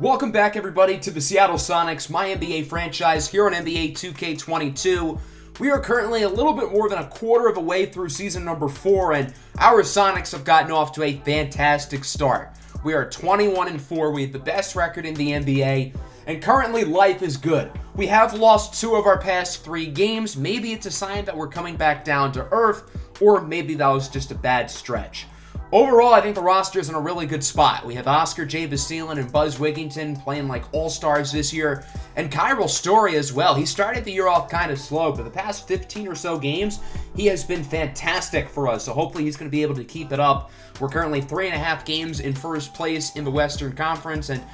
Welcome back, everybody, to the Seattle Sonics, MyNBA franchise here on NBA 2K22. We are currently a little bit more than a quarter of a way through season number 4, and our Sonics have gotten off to a fantastic start. We are 21-4. We have the best record in the NBA, and currently life is good. We have lost 2 of our past 3 games. Maybe it's a sign that we're coming back down to earth, or maybe that was just a bad stretch. Overall, I think the roster is in a really good spot. We have Oscar J. Basilin and Buzz Wigginton playing like all-stars this year, and Kyril Story as well. He started the year off kind of slow, but the past 15 or so games, he has been fantastic for us, so hopefully he's going to be able to keep it up. We're currently 3.5 games in first place in the Western Conference, and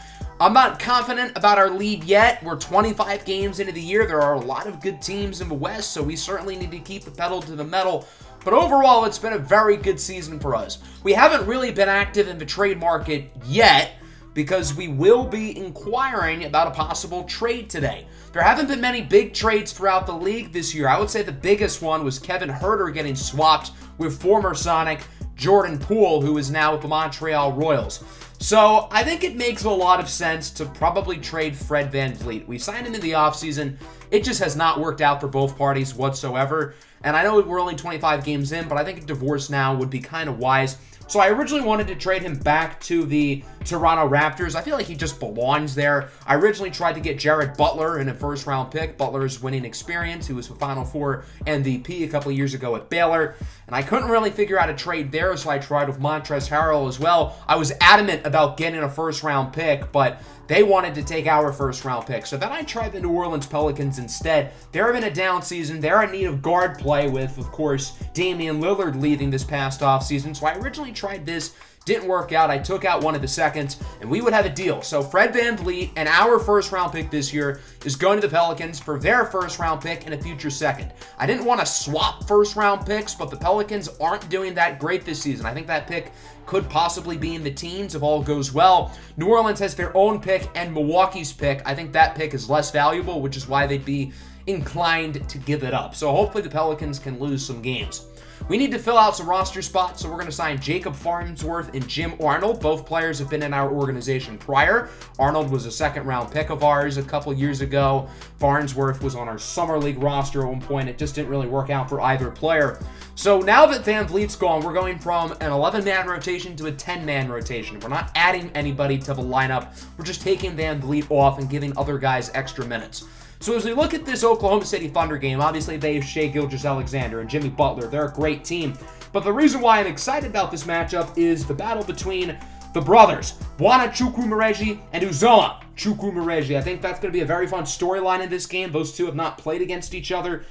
I'm not confident about our lead yet. We're 25 games into the year. There are a lot of good teams in the West, so we certainly need to keep the pedal to the metal. But overall, it's been a very good season for us. We haven't really been active in the trade market yet because we will be inquiring about a possible trade today. There haven't been many big trades throughout the league this year. I would say the biggest one was Kevin Huerter getting swapped with former Sonic Jordan Poole, who is now with the Montreal Royals. So I think it makes a lot of sense to probably trade Fred VanVleet. We signed him in the offseason. It just has not worked out for both parties whatsoever. And I know we're only 25 games in, but I think a divorce now would be kind of wise. So I originally wanted to trade him back to the Toronto Raptors. I feel like he just belongs there. I originally tried to get Jared Butler in a first-round pick. Butler's winning experience. He was the Final Four MVP a couple of years ago at Baylor. And I couldn't really figure out a trade there, so I tried with Montrezl Harrell as well. I was adamant about getting a first-round pick, but they wanted to take our first-round pick. So then I tried the New Orleans Pelicans instead. They're in a down season. They're in need of guard play with, of course, Damian Lillard leaving this past offseason. So I originally tried this. Didn't work out. I took out one of the seconds, and we would have a deal. So Fred VanVleet and our first-round pick this year is going to the Pelicans for their first-round pick and a future second. I didn't want to swap first-round picks, but the Pelicans aren't doing that great this season. I think that pick could possibly be in the teens if all goes well. New Orleans has their own pick and Milwaukee's pick. I think that pick is less valuable, which is why they'd be inclined to give it up. So hopefully the Pelicans can lose some games. We need to fill out some roster spots, so we're going to sign Jacob Farnsworth and Jim Arnold. Both players have been in our organization prior. Arnold was a second-round pick of ours a couple years ago. Farnsworth was on our Summer League roster at one point. It just didn't really work out for either player. So now that VanVleet's gone, we're going from an 11-man rotation to a 10-man rotation. We're not adding anybody to the lineup. We're just taking VanVleet off and giving other guys extra minutes. So as we look at this Oklahoma City Thunder game, obviously they have Shai Gilgeous-Alexander and Jimmy Butler. They're a great team. But the reason why I'm excited about this matchup is the battle between the brothers, Bwana Chukwumereji and Uzoma Chukwumereji. I think that's going to be a very fun storyline in this game. Those two have not played against each other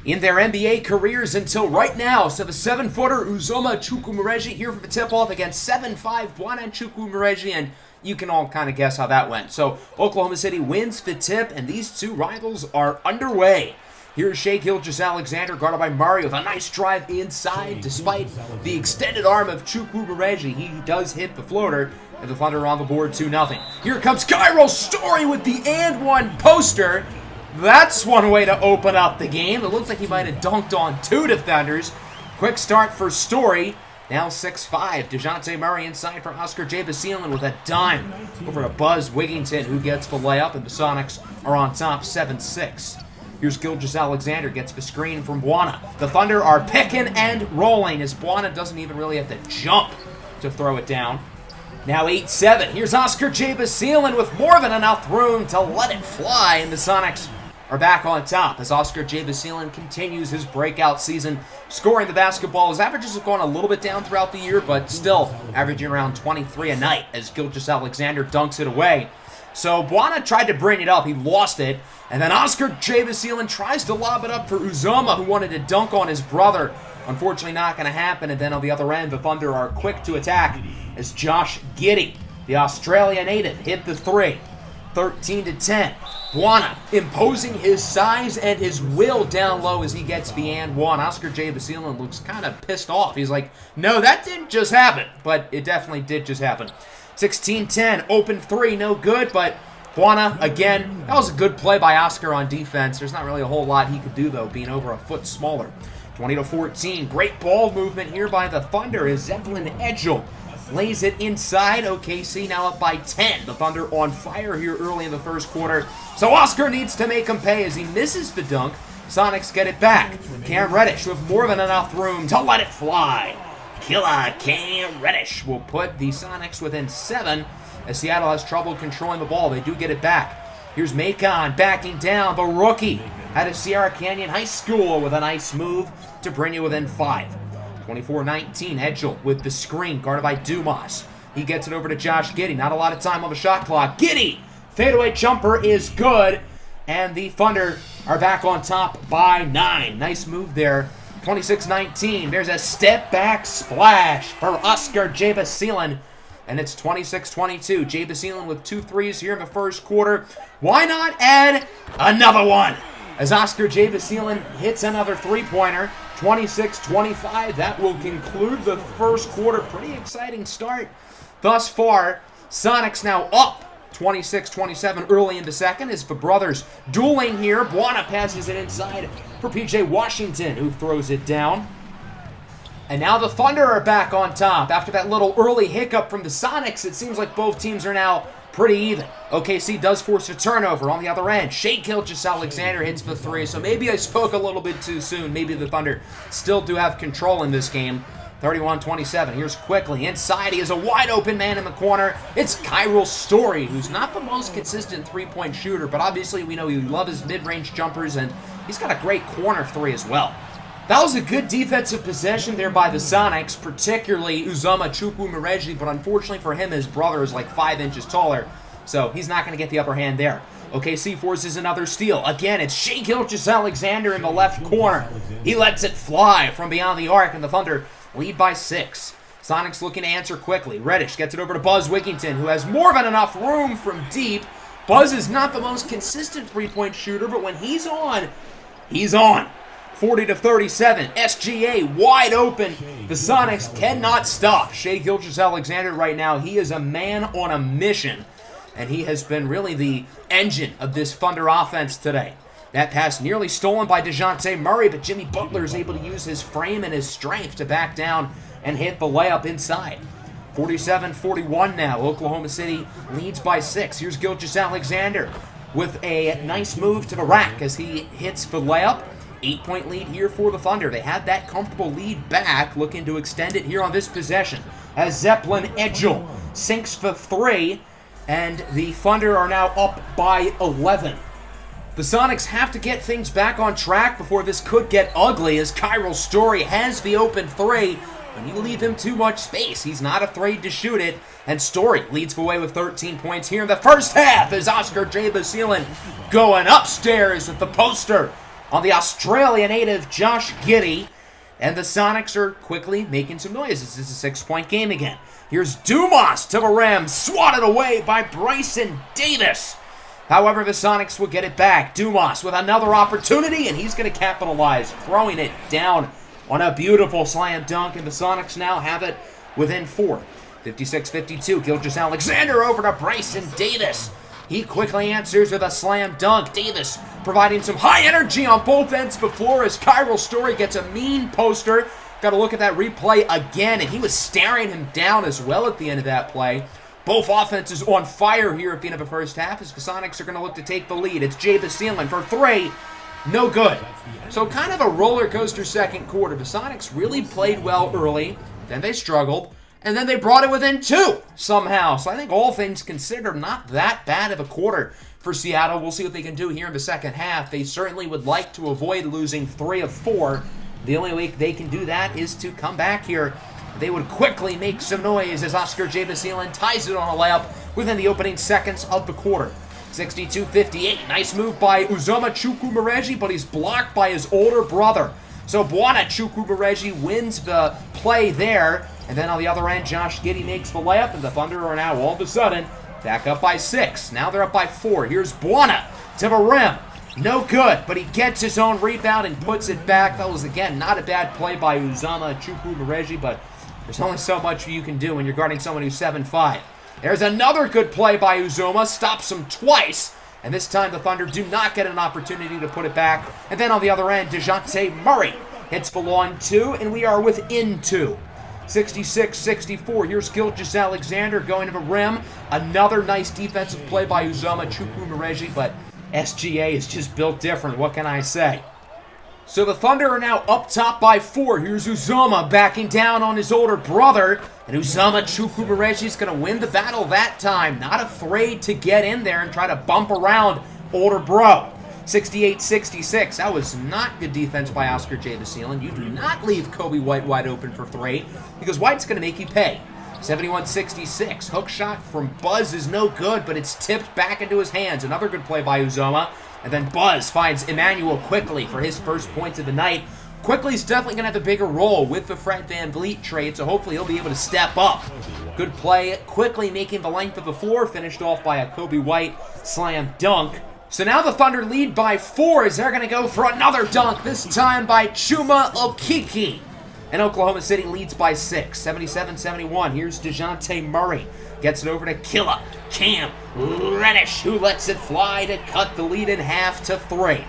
in their NBA careers until right now. So the 7-footer Uzoma Chukwumereji here for the tip-off against 7'5" Bwana Chukwumereji, and you can all kind of guess how that went. So Oklahoma City wins the tip, and these two rivals are underway. Here's Shai Gilgeous-Alexander guarded by Murray with a nice drive inside. Despite the extended arm of Chukwumereji, he does hit the floater, and the Thunder are on the board 2-0. Here comes Kyril Story with the and one poster. That's one way to open up the game. It looks like he might have dunked on 2 defenders. Quick start for Story. Now 6'5", DeJounte Murray inside for Oscar J. Basilin with a dime over to Buzz Wigginton, who gets the layup, and the Sonics are on top 7-6. Here's Gilgeous-Alexander, gets the screen from Bwana. The Thunder are picking and rolling as Bwana doesn't even really have to jump to throw it down. Now 8-7. Here's Oscar J. Basilin with more than enough room to let it fly, and the Sonics are back on top as Oscar J. Basilin continues his breakout season, scoring the basketball. His averages have gone a little bit down throughout the year, but still averaging around 23 a night as Gilgeous-Alexander dunks it away. So Bwana tried to bring it up. He lost it. And then Oscar J. Basilin tries to lob it up for Uzoma, who wanted to dunk on his brother. Unfortunately, not going to happen. And then on the other end, the Thunder are quick to attack as Josh Giddey, the Australia native, hit the 3. 13-10. Bwana imposing his size and his will down low as he gets the and one. Oscar J. Basilin looks kind of pissed off. He's like, no, that didn't just happen. But it definitely did just happen. 16-10. Open 3, no good, but Bwana, again, that was a good play by Oscar on defense. There's not really a whole lot he could do, though, being over a foot smaller. 20-14. Great ball movement here by the Thunder as Zeppelin Edgel lays it inside. OKC now up by 10. The Thunder on fire here early in the first quarter. So Oscar needs to make him pay as he misses the dunk. Sonics get it back. Cam Reddish with more than enough room to let it fly. Killer Cam Reddish will put the Sonics within 7 as Seattle has trouble controlling the ball. They do get it back. Here's Macon backing down. The rookie out of Sierra Canyon High School with a nice move to bring you within 5. 24-19, Edgel with the screen guarded by Dumas. He gets it over to Josh Giddey. Not a lot of time on the shot clock. Giddey! Fadeaway jumper is good. And the Thunder are back on top by 9. Nice move there. 26-19. There's a step back splash for Oscar Jabasilan. And it's 26-22. Jabasilan with 2 threes here in the first quarter. Why not add another one? As Oscar Jabasilan hits another three-pointer. 26-25. That will conclude the first quarter. Pretty exciting start thus far. Sonics now up 26-27 early in the second as the brothers dueling here. Buana passes it inside for P.J. Washington, who throws it down. And now the Thunder are back on top. After that little early hiccup from the Sonics, it seems like both teams are now pretty even. OKC does force a turnover on the other end. Shai Gilgeous-Alexander hits the 3, so maybe I spoke a little bit too soon. Maybe the Thunder still do have control in this game. 31-27. Here's quickly inside. He is a wide open man in the corner. It's Kyril Story, who's not the most consistent three-point shooter, but obviously we know you love his mid-range jumpers, and he's got a great corner 3 as well. That was a good defensive possession there by the Sonics, particularly Uzoma Chukwumereji, but unfortunately for him, his brother is like 5 inches taller, so he's not going to get the upper hand there. OKC forces another steal. Again, it's Shai Gilgeous-Alexander in the left corner. He lets it fly from beyond the arc, and the Thunder lead by 6. Sonics looking to answer quickly. Reddish gets it over to Buzz Wigington, who has more than enough room from deep. Buzz is not the most consistent three-point shooter, but when he's on, he's on. 40-37, SGA wide open. The Sonics cannot stop Shai Gilgeous-Alexander right now. He is a man on a mission, and he has been really the engine of this Thunder offense today. That pass nearly stolen by DeJounte Murray, but Jimmy Butler is able to use his frame and his strength to back down and hit the layup inside. 47-41 now. Oklahoma City leads by 6. Here's Gilgeous-Alexander with a nice move to the rack as he hits the layup. 8-point lead here for the Thunder. They had that comfortable lead back, looking to extend it here on this possession. As Zeppelin Edgel sinks for 3, and the Thunder are now up by 11. The Sonics have to get things back on track before this could get ugly, as Kyril Story has the open 3. When you leave him too much space, he's not afraid to shoot it. And Story leads the way with 13 points here in the first half as Oscar Jabasilan going upstairs with the poster on the Australian native Josh Giddey. And the Sonics are quickly making some noise. This is a 6-point game again. Here's Dumas to the rim, swatted away by Bryson Davis. However, the Sonics will get it back. Dumas with another opportunity, and he's going to capitalize, throwing it down on a beautiful slam dunk, and the Sonics now have it within 4. 56-52, Gilgeous-Alexander over to Bryson Davis. He quickly answers with a slam dunk. Davis providing some high energy on both ends before as Kyril Story gets a mean poster. Got to look at that replay again, and he was staring him down as well at the end of that play. Both offenses on fire here at the end of the first half as the Sonics are going to look to take the lead. It's Jabasilan for 3. No good. So kind of a roller coaster second quarter. The Sonics really played well early, then they struggled, and then they brought it within 2 somehow. So I think all things considered, not that bad of a quarter for Seattle. We'll see what they can do here in the second half. They certainly would like to avoid losing 3 of 4. The only way they can do that is to come back here. They would quickly make some noise as Oscar Jabasilan ties it on a layup within the opening seconds of the quarter. 62-58. Nice move by Uzoma Chukwumereji, but he's blocked by his older brother. So Buana Chukwumereji wins the play there. And then on the other end, Josh Giddey makes the layup, and the Thunder are now all of a sudden back up by 6. Now they're up by 4. Here's Buana to the rim. No good, but he gets his own rebound and puts it back. That was, again, not a bad play by Uzoma Chukwumereji, but there's only so much you can do when you're guarding someone who's 7'5". There's another good play by Uzoma. Stops him twice. And this time the Thunder do not get an opportunity to put it back. And then on the other end, DeJounte Murray hits the long 2, and we are within 2. 66-64. Here's Gilgeous-Alexander going to the rim. Another nice defensive play by Uzoma Chukwuemeka, but SGA is just built different. What can I say? So the Thunder are now up top by 4. Here's Uzoma backing down on his older brother. And Uzoma Chukwuemeka is going to win the battle that time. Not afraid to get in there and try to bump around older bro. 68-66. That was not good defense by Oscar J. Basile. You do not leave Kobe White wide open for 3 because White's going to make you pay. 71-66. Hook shot from Buzz is no good, but it's tipped back into his hands. Another good play by Uzoma. And then Buzz finds Emmanuel Quickley for his first points of the night. Quickley's definitely going to have a bigger role with the Fred VanVleet trade, so hopefully he'll be able to step up. Good play. Quickly making the length of the floor, finished off by a Kobe White slam dunk. So now the Thunder lead by 4 as they're going to go for another dunk, this time by Chuma Okeke. And Oklahoma City leads by 6, 77-71. Here's DeJounte Murray. Gets it over to Killa. Cam Reddish, who lets it fly to cut the lead in half to 3.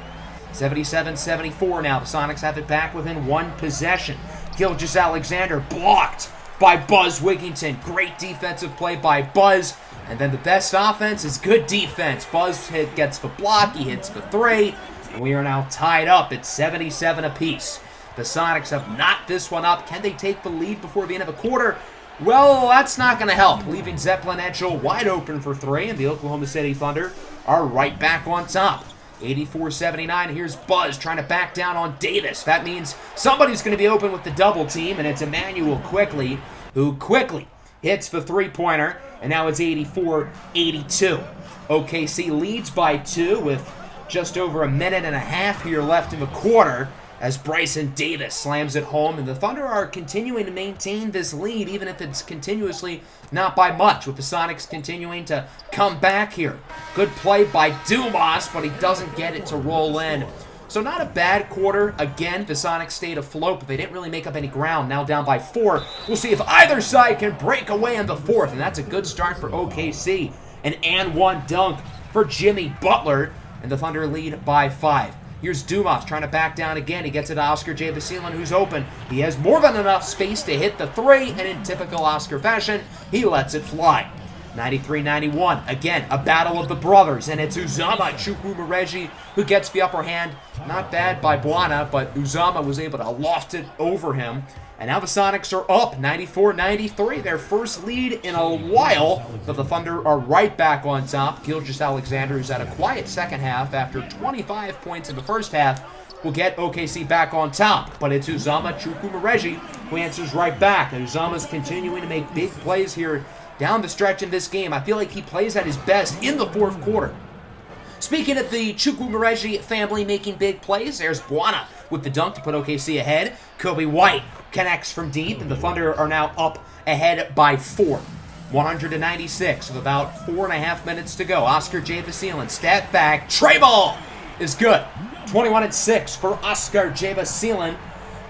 77-74 now. The Sonics have it back within 1 possession. Gilgeous-Alexander blocked by Buzz Wigginton. Great defensive play by Buzz. And then the best offense is good defense. Buzz gets the block, he hits the 3, and we are now tied up at 77 apiece. The Sonics have knocked this one up. Can they take the lead before the end of the quarter? Well, that's not going to help, leaving Zeppelin Edgel wide open for 3, and the Oklahoma City Thunder are right back on top. 84-79, here's Buzz trying to back down on Davis. That means somebody's going to be open with the double team, and it's Emmanuel Quickley, who quickly hits the three-pointer, and now it's 84-82. OKC leads by 2 with just over a minute and a half here left in the quarter as Bryson Davis slams it home, and the Thunder are continuing to maintain this lead even if it's continuously not by much, with the Sonics continuing to come back here. Good play by Dumas, but he doesn't get it to roll in. So not a bad quarter. Again, the Sonics stayed afloat, but they didn't really make up any ground. Now down by 4. We'll see if either side can break away in the 4th, and that's a good start for OKC. An and 1 dunk for Jimmy Butler, and the Thunder lead by 5. Here's Dumas trying to back down again. He gets it to Oscar J. Basile, who's open. He has more than enough space to hit the 3, and in typical Oscar fashion, he lets it fly. 93-91. Again, a battle of the brothers, and it's Uzoma Chukwuemeka who gets the upper hand. Not bad by Buana, but Uzoma was able to loft it over him. And now the Sonics are up 94-93, their first lead in a while, but the Thunder are right back on top. Gilgeous-Alexander, who's had a quiet second half after 25 points in the first half, will get OKC back on top. But it's Uzoma Chukwuemeka who answers right back. And Uzoma's continuing to make big plays here down the stretch in this game. I feel like he plays at his best in the 4th quarter. Speaking of the Chukwuemeka family making big plays, there's Buana with the dunk to put OKC ahead. Kobe White connects from deep, and the Thunder are now up ahead by 4. 196 with about 4.5 minutes to go. Oscar J. Basile, stat back. Tray ball is good. 21-6 for Oscar J. Basile,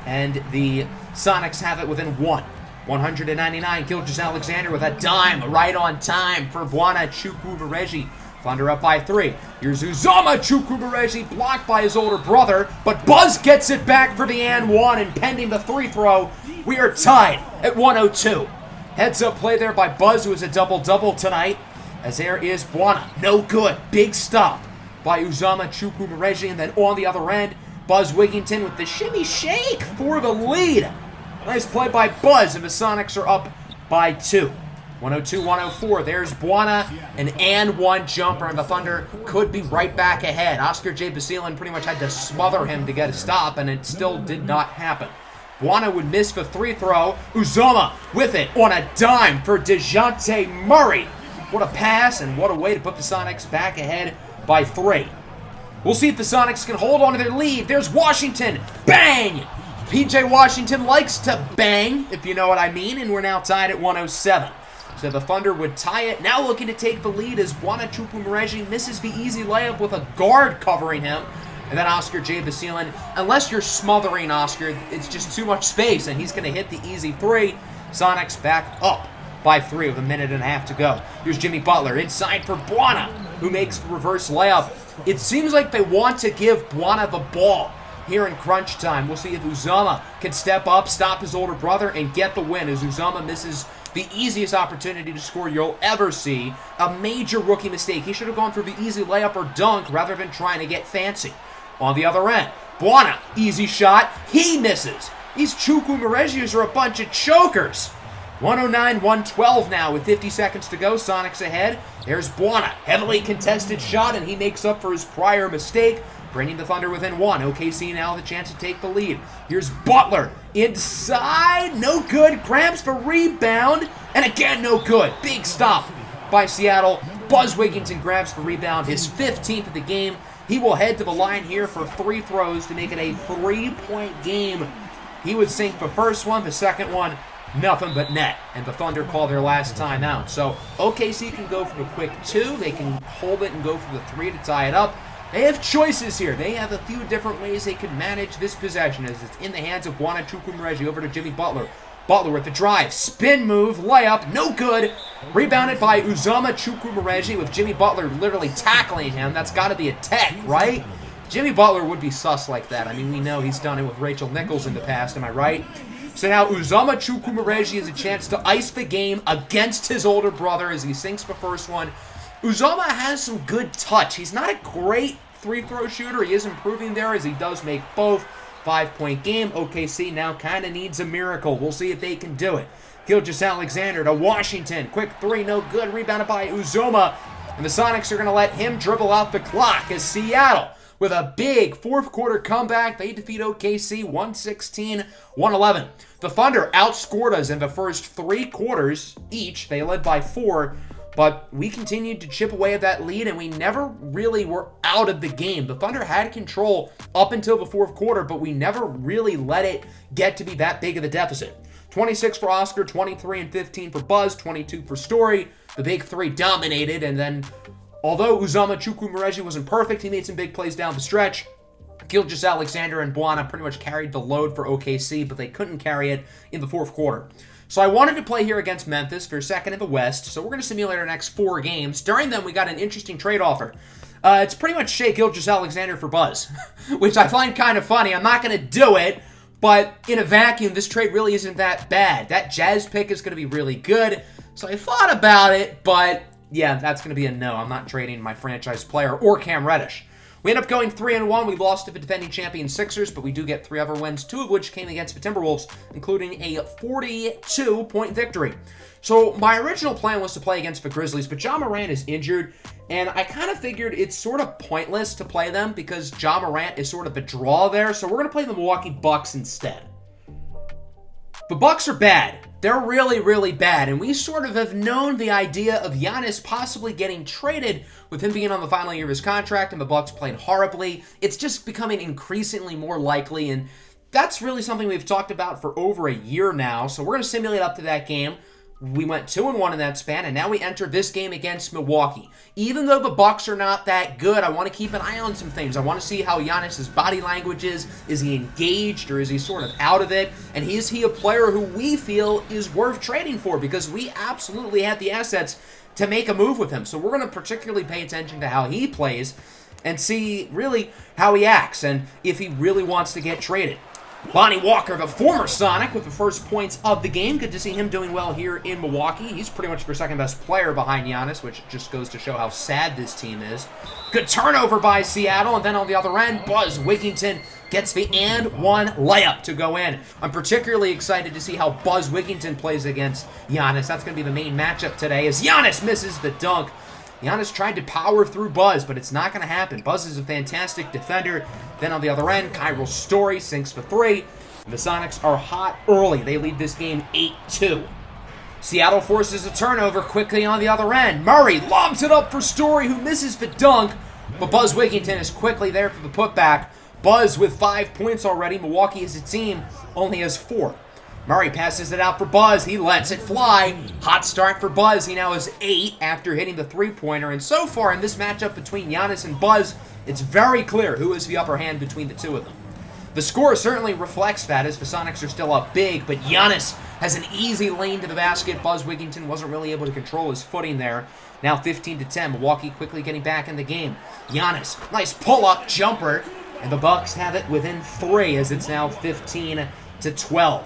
and the Sonics have it within 1. 199, Gilgeous-Alexander with a dime right on time for Buana Chukwuemeka. Thunder up by 3. Here's Uzoma Chukwuemeka, blocked by his older brother, but Buzz gets it back for the and 1, and pending the 3 throw, we are tied at 102. Heads up play there by Buzz, who is a double-double tonight, as there is Buana. No good. Big stop by Uzoma Chukwuemeka, and then on the other end, Buzz Wigginton with the shimmy shake for the lead. Nice play by Buzz, and the Sonics are up by 2. 102-104. There's Buana, an and 1 jumper, and the Thunder could be right back ahead. Oscar J. Basile pretty much had to smother him to get a stop, and it still did not happen. Buana would miss the 3 throw. Uzoma with it on a dime for DeJounte Murray. What a pass, and what a way to put the Sonics back ahead by 3. We'll see if the Sonics can hold on to their lead. There's Washington. Bang! PJ Washington likes to bang, if you know what I mean, and we're now tied at 107. So the Thunder would tie it. Now looking to take the lead as Buana Chukwuemeka misses the easy layup with a guard covering him. And then Oscar J. Basile, unless you're smothering Oscar, it's just too much space, and he's going to hit the easy 3. Sonics back up by 3 with a minute and a half to go. Here's Jimmy Butler inside for Buana, who makes the reverse layup. It seems like they want to give Buana the ball. here in crunch time. We'll see if Uzomah can step up, stop his older brother, and get the win as Uzomah misses the easiest opportunity to score you'll ever see. A major rookie mistake. He should have gone for the easy layup or dunk rather than trying to get fancy. On the other end, Buana, easy shot. He misses. These Chukwu Marejius are a bunch of chokers. 109-112 now with 50 seconds to go. Sonics ahead. There's Buana. Heavily contested shot, and he makes up for his prior mistake, bringing the Thunder within one. OKC now the chance to take the lead. Here's Butler. Inside. No good. Grabs for rebound. And again, no good. Big stop by Seattle. Buzz Wigginton grabs for rebound. His 15th of the game. He will head to the line here for 3 throws to make it a 3-point game. He would sink the first one. The second one, nothing but net, and the Thunder call their last timeout. So OKC can go for the quick 2. They can hold it and go for the 3 to tie it up. They have choices here. They have a few different ways they can manage this possession as it's in the hands of Buana Chukwumereji over to Jimmy Butler. Butler with the drive, spin move, layup, no good. Rebounded by Uzomah Chukwumereji with Jimmy Butler literally tackling him. That's got to be a tech, right? Jimmy Butler would be sus like that. I mean, we know he's done it with Rachel Nichols in the past, am I right? So now Uzomah Chukwumereji has a chance to ice the game against his older brother as he sinks the first one. Uzomah has some good touch. He's not a great free-throw shooter. He is improving there as he does make both. 5-point game. OKC now kind of needs a miracle. We'll see if they can do it. Gilgeous-Alexander to Washington. Quick 3, no good. Rebounded by Uzomah. And the Sonics are going to let him dribble out the clock as Seattle, with a big fourth-quarter comeback, they defeat OKC 116-111. The Thunder outscored us in the first 3 quarters each. They led by 4, but we continued to chip away at that lead, and we never really were out of the game. The Thunder had control up until the fourth quarter, but we never really let it get to be that big of a deficit. 26 for Oscar, 23 and 15 for Buzz, 22 for Story. The big 3 dominated, and then although Uzomah Chukwumereji wasn't perfect, he made some big plays down the stretch. Gilgeous-Alexander and Buana pretty much carried the load for OKC, but they couldn't carry it in the fourth quarter. So I wanted to play here against Memphis for second in the West, so we're going to simulate our next 4 games. During them, we got an interesting trade offer. It's pretty much Shea Gilgeous-Alexander for Buzz, which I find kind of funny. I'm not going to do it, but in a vacuum, this trade really isn't that bad. That Jazz pick is going to be really good, so I thought about it, but yeah, that's going to be a no. I'm not trading my franchise player or Cam Reddish. We end up going 3-1. We lost to the defending champion Sixers, but we do get 3 other wins, 2 of which came against the Timberwolves, including a 42-point victory. So my original plan was to play against the Grizzlies, but Ja Morant is injured, and I kind of figured it's sort of pointless to play them because Ja Morant is sort of a draw there, so we're going to play the Milwaukee Bucks instead. The Bucks are bad. They're really, really bad, and we sort of have known the idea of Giannis possibly getting traded with him being on the final year of his contract and the Bucks playing horribly. It's just becoming increasingly more likely, and that's really something we've talked about for over a year now, so we're going to simulate up to that game. We went 2-1 in that span, and now we enter this game against Milwaukee. Even though the Bucks are not that good, I want to keep an eye on some things. I want to see how Giannis' body language is. Is he engaged, or is he sort of out of it? And is he a player who we feel is worth trading for? Because we absolutely have the assets to make a move with him. So we're going to particularly pay attention to how he plays and see really how he acts and if he really wants to get traded. Lonnie Walker, the former Sonic, with the first points of the game. Good to see him doing well here in Milwaukee. He's pretty much their second-best player behind Giannis, which just goes to show how sad this team is. Good turnover by Seattle, and then on the other end, Buzz Wigginton gets the and-one layup to go in. I'm particularly excited to see how Buzz Wigginton plays against Giannis. That's going to be the main matchup today as Giannis misses the dunk. Giannis tried to power through Buzz, but it's not going to happen. Buzz is a fantastic defender. Then on the other end, Kyril Story sinks for 3. And the Sonics are hot early. They lead this game 8-2. Seattle forces a turnover quickly on the other end. Murray lobs it up for Story, who misses the dunk. But Buzz Wigginton is quickly there for the putback. Buzz with 5 points already. Milwaukee as a team only has 4. Murray passes it out for Buzz. He lets it fly. Hot start for Buzz. He now has 8 after hitting the three-pointer. And so far in this matchup between Giannis and Buzz, it's very clear who is the upper hand between the two of them. The score certainly reflects that as the Sonics are still up big, but Giannis has an easy lane to the basket. Buzz Wigginton wasn't really able to control his footing there. Now 15-10. Milwaukee quickly getting back in the game. Giannis, nice pull-up jumper. And the Bucks have it within 3 as it's now 15-12.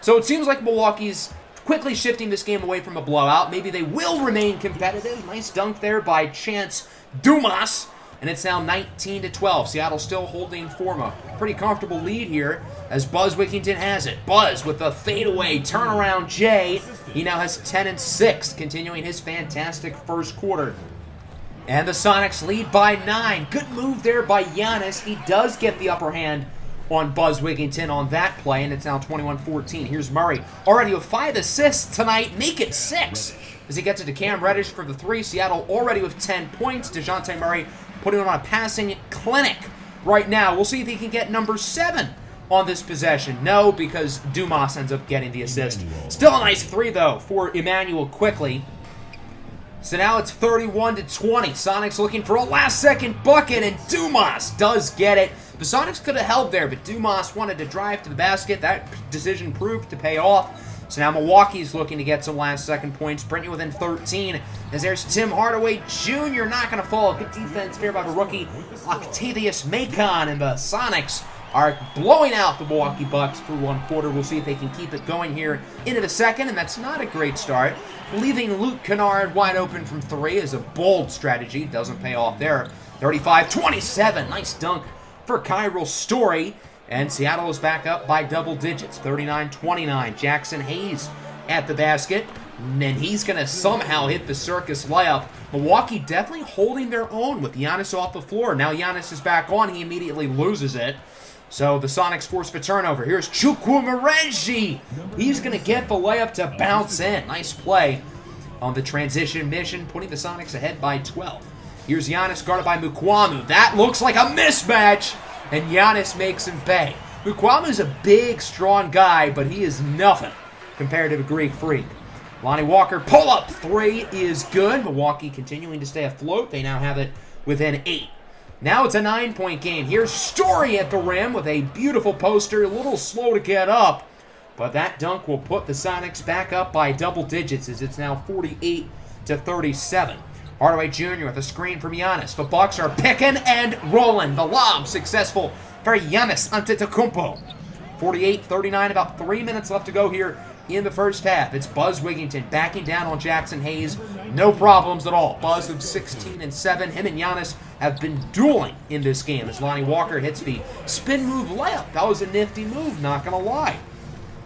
So it seems like Milwaukee's quickly shifting this game away from a blowout. Maybe they will remain competitive. Nice dunk there by Chance Dumas. And it's now 19-12. Seattle still holding form a pretty comfortable lead here as Buzz Wigginton has it. Buzz with a fadeaway turnaround J. He now has 10 and 6, continuing his fantastic first quarter. And the Sonics lead by 9. Good move there by Giannis. He does get the upper hand on Buzz Wigginton on that play, and it's now 21-14. Here's Murray, already with 5 assists tonight, make it 6. As he gets it to Cam Reddish for the 3. Seattle already with 10 points. DeJounte Murray putting on a passing clinic right now. We'll see if he can get number 7 on this possession. No, because Dumas ends up getting the assist. Still a nice 3, though, for Emmanuel quickly. So now it's 31-20. Sonics looking for a last-second bucket, and Dumas does get it. The Sonics could have held there, but Dumas wanted to drive to the basket. That decision proved to pay off. So now Milwaukee's looking to get some last-second points. Bring it within 13. As there's Tim Hardaway Jr. not going to fall. Good defense here by the rookie Octavius Macon. And the Sonics are blowing out the Milwaukee Bucks through one quarter. We'll see if they can keep it going here into the second. And that's not a great start. Leaving Luke Kennard wide open from 3 is a bold strategy. Doesn't pay off there. 35-27. Nice dunk for Kyril Story. And Seattle is back up by double digits, 39-29. Jackson Hayes at the basket, and he's going to somehow hit the circus layup. Milwaukee definitely holding their own with Giannis off the floor. Now Giannis is back on. He immediately loses it. So the Sonics force for turnover. Here's Chukwumereji. He's going to get the layup to bounce in. Nice play on the transition mission, putting the Sonics ahead by 12. Here's Giannis guarded by Mukwamu. That looks like a mismatch. And Giannis makes him pay. Mukwamu's a big, strong guy, but he is nothing compared to the Greek Freak. Lonnie Walker, pull-up 3 is good. Milwaukee continuing to stay afloat. They now have it within 8. Now it's a 9-point game. Here's Story at the rim with a beautiful poster. A little slow to get up, but that dunk will put the Sonics back up by double digits as it's now 48-37. Hardaway Jr. with a screen from Giannis. The Bucks are picking and rolling. The lob successful for Giannis Antetokounmpo. 48-39, about 3 minutes left to go here in the first half. It's Buzz Wigginton backing down on Jackson Hayes. No problems at all. Buzz of 16 and 7. Him and Giannis have been dueling in this game as Lonnie Walker hits the spin move layup. That was a nifty move, not going to lie.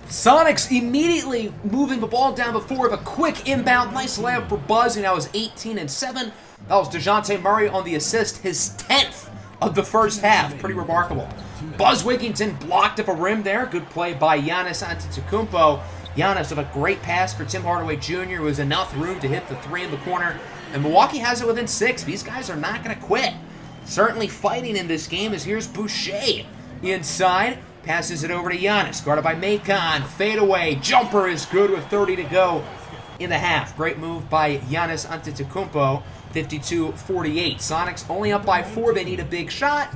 Sonics immediately moving the ball down the floor with a quick inbound. Nice layup for Buzz, and now is 18 and 7. That was DeJounte Murray on the assist, his 10th of the first half. Pretty remarkable. Buzz Wigginton blocked up a rim there. Good play by Giannis Antetokounmpo. Giannis with a great pass for Tim Hardaway Jr. It was enough room to hit the 3 in the corner. And Milwaukee has it within 6. These guys are not going to quit. Certainly fighting in this game as here's Boucher inside. Passes it over to Giannis, guarded by Macon. Fadeaway, jumper is good with 30 to go in the half. Great move by Giannis Antetokounmpo, 52-48. Sonics only up by 4. They need a big shot.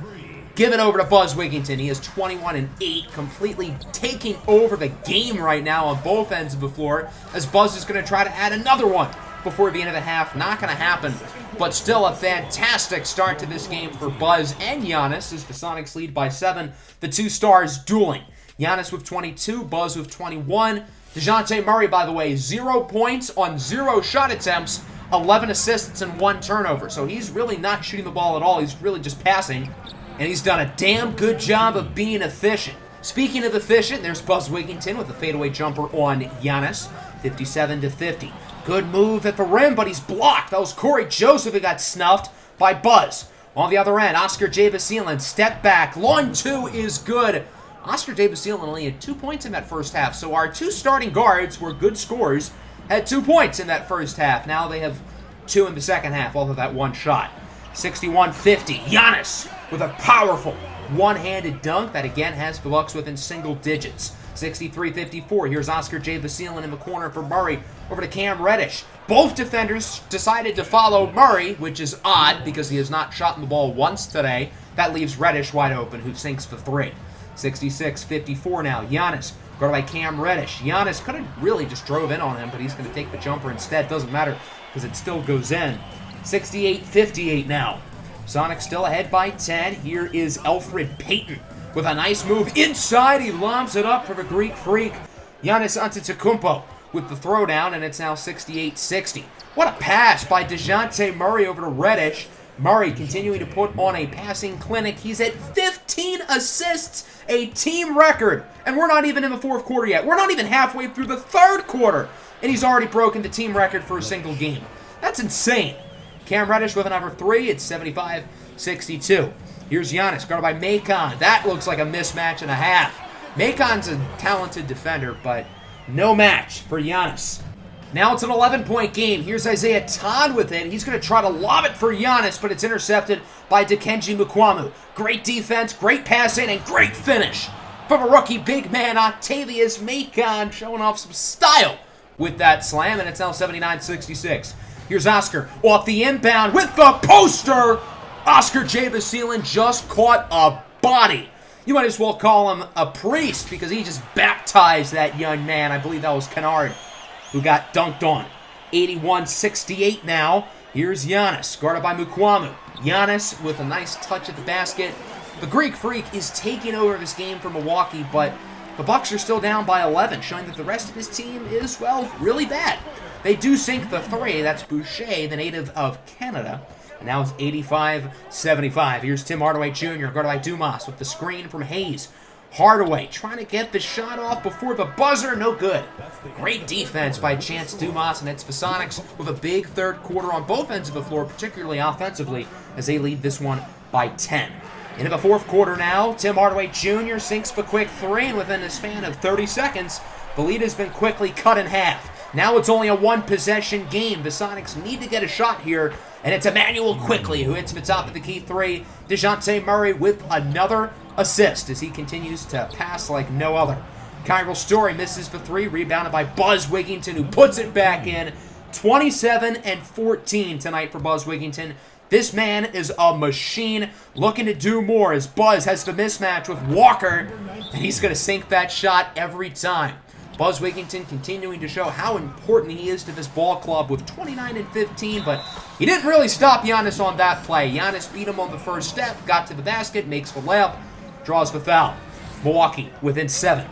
Give it over to Buzz Wigginton. He is 21 and 8, completely taking over the game right now on both ends of the floor, as Buzz is going to try to add another one before the end of the half. Not going to happen, but still a fantastic start to this game for Buzz and Giannis as the Sonics lead by 7. The two stars dueling. Giannis with 22, Buzz with 21. DeJounte Murray, by the way, 0 points on 0 shot attempts, 11 assists and 1 turnover. So he's really not shooting the ball at all. He's really just passing, and he's done a damn good job of being efficient. Speaking of efficient, there's Buzz Wigginton with a fadeaway jumper on Giannis, 57-50. Good move at the rim, but he's blocked. That was Corey Joseph who got snuffed by Buzz. On the other end, Oscar J. Basile, step back. Long 2 is good. Oscar J. Basile only had 2 points in that first half. So our 2 starting guards were good scorers, had 2 points in that first half. Now they have 2 in the second half, all of that 1 shot. 61-50. Giannis with a powerful one-handed dunk that again has the Bucks within single digits. 63-54. Here's Oscar J. Basile in the corner for Murray. Over to Cam Reddish. Both defenders decided to follow Murray, which is odd because he has not shot the ball once today. That leaves Reddish wide open, who sinks the 3. 66-54 now. Giannis guarded by Cam Reddish. Giannis could have really just drove in on him, but he's going to take the jumper instead. Doesn't matter because it still goes in. 68-58 now. Sonics still ahead by 10. Here is Elfrid Payton with a nice move inside. He lobs it up for the Greek Freak. Giannis Antetokounmpo with the throwdown, and it's now 68-60. What a pass by DeJounte Murray over to Reddish. Murray continuing to put on a passing clinic. He's at 15 assists, a team record. And we're not even in the fourth quarter yet. We're not even halfway through the third quarter, and he's already broken the team record for a single game. That's insane. Cam Reddish with another three. It's 75-62. Here's Giannis, guarded by Macon. That looks like a mismatch and a half. Macon's a talented defender, but no match for Giannis. Now it's an 11-point game. Here's Isaiah Todd with it. He's going to try to lob it for Giannis, but it's intercepted by Dikembe Mukuamu. Great defense, great passing, and great finish from a rookie big man, Octavius Macon, showing off some style with that slam, and it's now 79-66. Here's Oscar off the inbound with the poster. Oscar J. Basilin just caught a body. You might as well call him a priest because he just baptized that young man. I believe that was Kennard who got dunked on. 81-68 now. Here's Giannis, guarded by Mukuamu. Giannis with a nice touch at the basket. The Greek Freak is taking over this game for Milwaukee, but the Bucks are still down by 11, showing that the rest of this team is, well, really bad. They do sink the three. That's Boucher, the native of Canada. And now it's 85-75. Here's Tim Hardaway Jr., guarded by Dumas with the screen from Hayes. Hardaway trying to get the shot off before the buzzer. No good. Great defense by Chance Dumas, and it's the Sonics with a big third quarter on both ends of the floor, particularly offensively, as they lead this one by 10. Into the fourth quarter now, Tim Hardaway Jr. sinks the quick three, and within a span of 30 seconds, the lead has been quickly cut in half. Now it's only a one-possession game. The Sonics need to get a shot here, and it's Emmanuel Quickley who hits the top of the key three. DeJounte Murray with another assist as he continues to pass like no other. Kyril Story misses the three, rebounded by Buzz Wigginton, who puts it back in. 27-14 tonight for Buzz Wigginton. This man is a machine looking to do more as Buzz has the mismatch with Walker, and he's going to sink that shot every time. Buzz Wigginton continuing to show how important he is to this ball club with 29-15, but he didn't really stop Giannis on that play. Giannis beat him on the first step, got to the basket, makes the layup, draws the foul. Milwaukee within 7.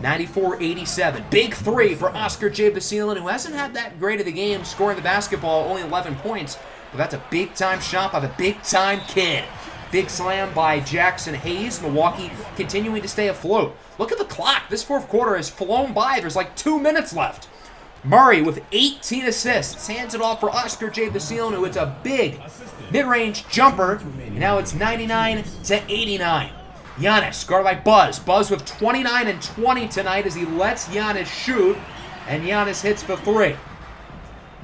94-87. Big three for Oscar J. Basilin, who hasn't had that great of the game, scoring the basketball, only 11 points. But that's a big-time shot by the big-time kid. Big slam by Jackson Hayes. Milwaukee continuing to stay afloat. Look at the clock. This fourth quarter has flown by. There's like 2 minutes left. Murray with 18 assists. Hands it off for Oscar J. Basilin, who it's a big mid-range jumper. And now it's 99-89. Giannis, guarded by Buzz. Buzz with 29 and 20 tonight as he lets Giannis shoot. And Giannis hits the three.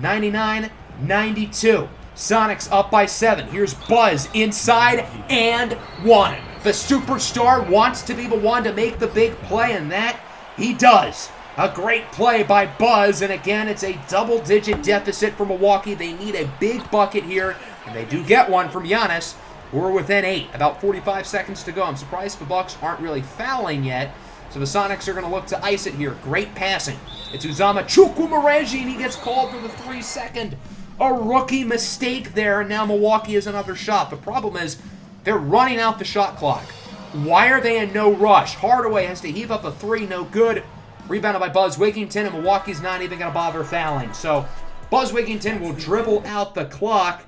99-92. Sonics up by 7. Here's Buzz inside and one. The superstar wants to be the one to make the big play, and that he does. A great play by Buzz, and again, it's a double-digit deficit for Milwaukee. They need a big bucket here, and they do get one from Giannis. We're within 8, about 45 seconds to go. I'm surprised the Bucks aren't really fouling yet, so the Sonics are going to look to ice it here. Great passing. It's Uzama Chukwuemeka, and he gets called for the 3-second. A rookie mistake there, and now Milwaukee has another shot. The problem is they're running out the shot clock. Why are they in no rush? Hardaway has to heave up a three, no good. Rebounded by Buzz Wigginton, and Milwaukee's not even going to bother fouling. So Buzz Wigginton will dribble out the clock,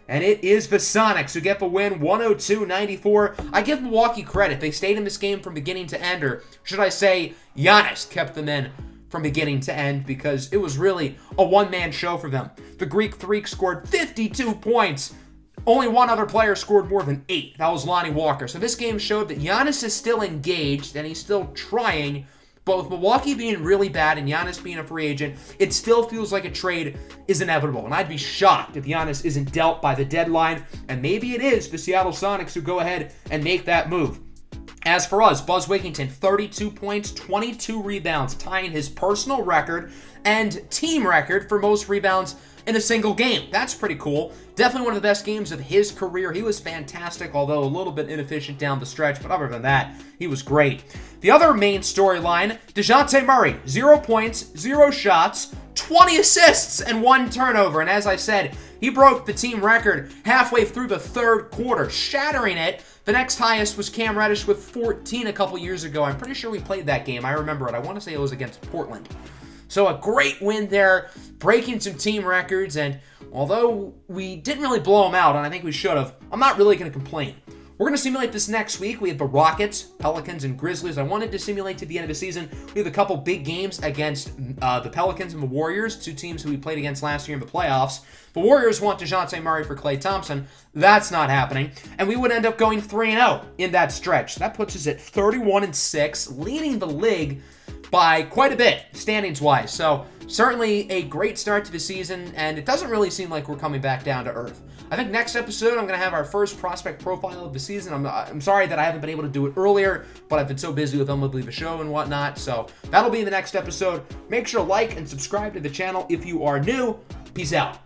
and it is the Sonics who get the win, 102-94. I give Milwaukee credit. They stayed in this game from beginning to end, or should I say Giannis kept them in from beginning to end, because it was really a one-man show for them. The Greek Freak scored 52 points. Only one other player scored more than 8. That was Lonnie Walker. So this game showed that Giannis is still engaged, and he's still trying. But with Milwaukee being really bad and Giannis being a free agent, it still feels like a trade is inevitable. And I'd be shocked if Giannis isn't dealt by the deadline. And maybe it is the Seattle Sonics who go ahead and make that move. As for us, Buzz Wigginton, 32 points, 22 rebounds, tying his personal record and team record for most rebounds in a single game. That's pretty cool. Definitely one of the best games of his career. He was fantastic, although a little bit inefficient down the stretch, but other than that, he was great. The other main storyline, DeJounte Murray, 0 points, 0 shots, 20 assists, and 1 turnover. And as I said, He broke the team record halfway through the third quarter, shattering it. The next highest was Cam Reddish with 14 a couple years ago. I'm pretty sure we played that game. I remember it. I want to say it was against Portland. So a great win there, breaking some team records, and although we didn't really blow them out, and I think we should have, I'm not really going to complain. We're going to simulate this next week. We have the Rockets, Pelicans, and Grizzlies. I wanted to simulate to the end of the season. We have a couple big games against the Pelicans and the Warriors, two teams who we played against last year in the playoffs. The Warriors want DeJounte Murray for Klay Thompson. That's not happening. And we would end up going 3-0 in that stretch. That puts us at 31-6, leading the league by quite a bit, standings-wise. So certainly a great start to the season, and it doesn't really seem like we're coming back down to earth. I think next episode, I'm going to have our first prospect profile of the season. I'm sorry that I haven't been able to do it earlier, but I've been so busy with MLB The Show and whatnot. So that'll be the next episode. Make sure to like and subscribe to the channel if you are new. Peace out.